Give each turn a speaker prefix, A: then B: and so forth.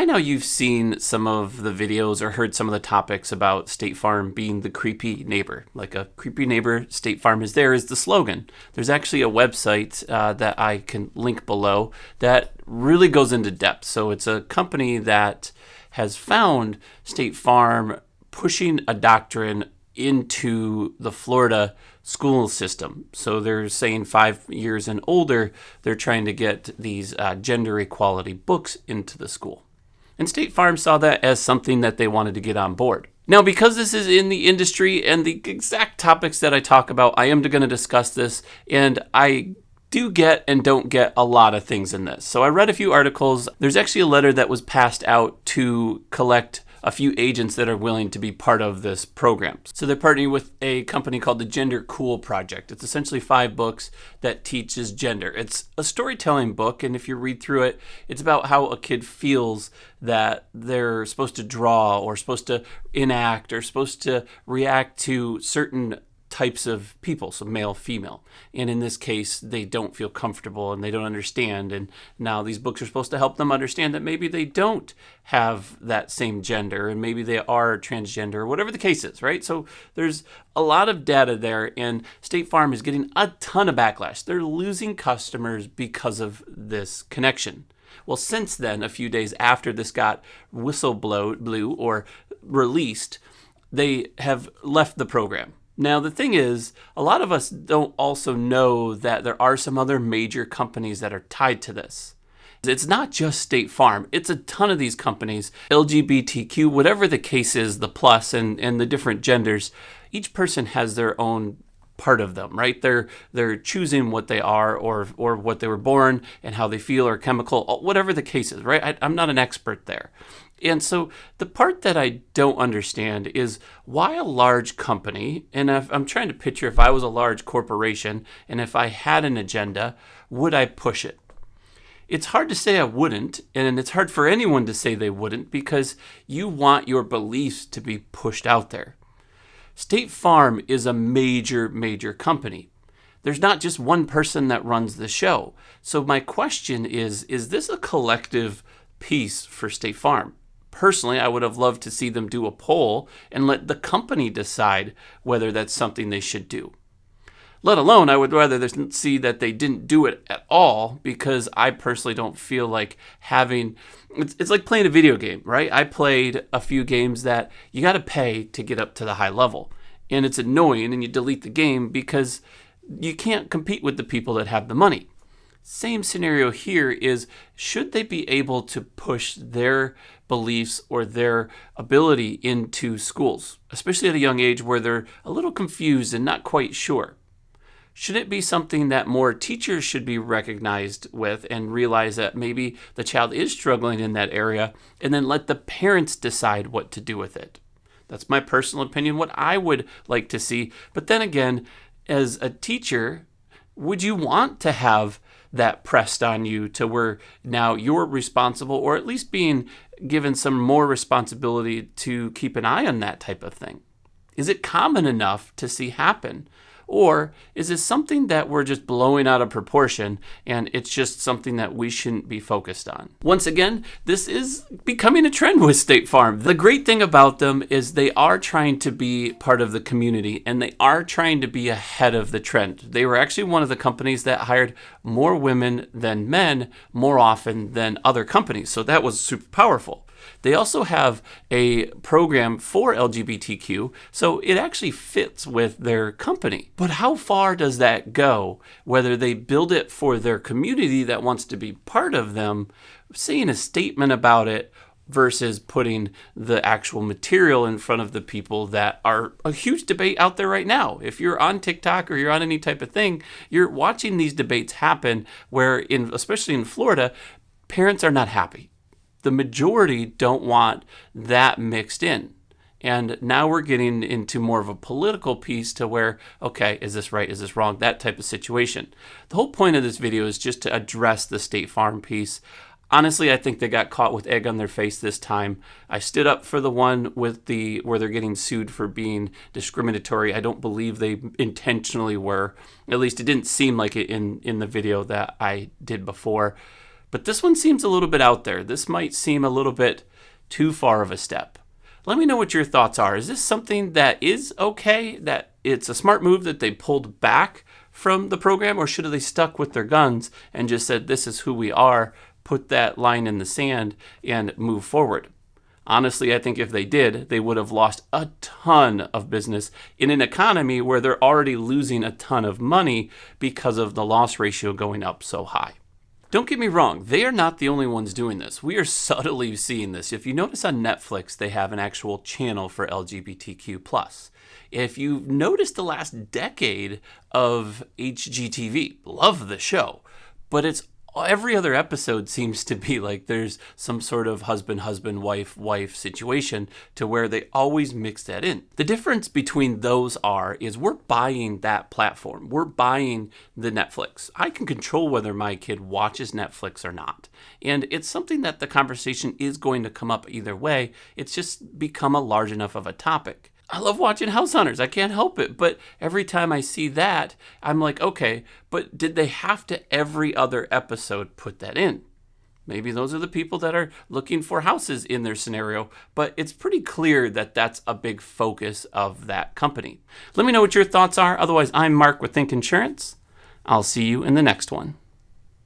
A: By now you've seen some of the videos or heard some of the topics about State Farm being the creepy neighbor. Like a creepy neighbor, State Farm is there is the slogan. There's actually a website that I can link below that really goes into depth. So it's a company that has found State Farm pushing a doctrine into the Florida school system. So they're saying 5 years and older, they're trying to get these gender equality books into the school. And State Farm saw that as something that they wanted to get on board. Now, because this is in the industry and the exact topics that I talk about, I am going to discuss this, and I do get and don't get a lot of things in this. So I read a few articles. There's actually a letter that was passed out to collect a few agents that are willing to be part of this program. So they're partnering with a company called the GenderCool project. It's essentially 5 books that teaches gender. It's a storytelling book, and if you read through it, it's about how a kid feels that they're supposed to draw or supposed to enact or supposed to react to certain types of people, so male, female. And in this case, they don't feel comfortable and they don't understand. And now these books are supposed to help them understand that maybe they don't have that same gender and maybe they are transgender or whatever the case is, right? So there's a lot of data there, and State Farm is getting a ton of backlash. They're losing customers because of this connection. Well, since then, a few days after this got blew or released, they have left the program. Now, the thing is, a lot of us don't also know that there are some other major companies that are tied to this. It's not just State Farm. It's a ton of these companies, LGBTQ, whatever the case is, the plus and the different genders. Each person has their own part of them, right? They're choosing what they are or what they were born and how they feel or chemical, whatever the case is, right? I'm not an expert there. And so the part that I don't understand is why a large company, and I'm trying to picture if I was a large corporation and if I had an agenda, would I push it? It's hard to say I wouldn't, and it's hard for anyone to say they wouldn't because you want your beliefs to be pushed out there. State Farm is a major, major company. There's not just one person that runs the show. So my question is this a collective piece for State Farm? Personally, I would have loved to see them do a poll and let the company decide whether that's something they should do. Let alone, I would rather see that they didn't do it at all, because I personally don't feel like having... It's like playing a video game, right? I played a few games that you got to pay to get up to the high level. And it's annoying, and you delete the game because you can't compete with the people that have the money. Same scenario here is, should they be able to push their beliefs or their ability into schools, especially at a young age where they're a little confused and not quite sure? Should it be something that more teachers should be recognized with and realize that maybe the child is struggling in that area, and then let the parents decide what to do with it? That's my personal opinion, what I would like to see. But then again, as a teacher, would you want to have that pressed on you to where now you're responsible, or at least being given some more responsibility to keep an eye on that type of thing? Is it common enough to see happen? Or is this something that we're just blowing out of proportion and it's just something that we shouldn't be focused on? Once again, this is becoming a trend with State Farm. The great thing about them is they are trying to be part of the community, and they are trying to be ahead of the trend. They were actually one of the companies that hired more women than men more often than other companies. So that was super powerful. They also have a program for LGBTQ, so it actually fits with their company. But how far does that go? Whether they build it for their community that wants to be part of them, saying a statement about it, versus putting the actual material in front of the people that are a huge debate out there right now. If you're on TikTok or you're on any type of thing, you're watching these debates happen where, especially in Florida, parents are not happy. The majority don't want that mixed in. And now we're getting into more of a political piece to where, okay, is this right? Is this wrong? That type of situation. The whole point of this video is just to address the State Farm piece. Honestly, I think they got caught with egg on their face this time. I stood up for the one with where they're getting sued for being discriminatory. I don't believe they intentionally were. At least it didn't seem like it in the video that I did before. But this one seems a little bit out there. This might seem a little bit too far of a step. Let me know what your thoughts are. Is this something that is okay, that it's a smart move that they pulled back from the program, or should have they stuck with their guns and just said, this is who we are, put that line in the sand and move forward? Honestly, I think if they did, they would have lost a ton of business in an economy where they're already losing a ton of money because of the loss ratio going up so high. Don't get me wrong, they are not the only ones doing this. We are subtly seeing this. If you notice on Netflix, they have an actual channel for LGBTQ+. If you've noticed the last decade of HGTV, love the show, but it's every other episode seems to be like there's some sort of husband, wife situation to where they always mix that in. The difference between those is we're buying that platform. We're buying the Netflix. I can control whether my kid watches Netflix or not. And it's something that the conversation is going to come up either way. It's just become a large enough of a topic. I love watching House Hunters. I can't help it. But every time I see that, I'm like, okay, but did they have to every other episode put that in? Maybe those are the people that are looking for houses in their scenario, but it's pretty clear that that's a big focus of that company. Let me know what your thoughts are. Otherwise, I'm Mark with Think Insurance. I'll see you in the next one.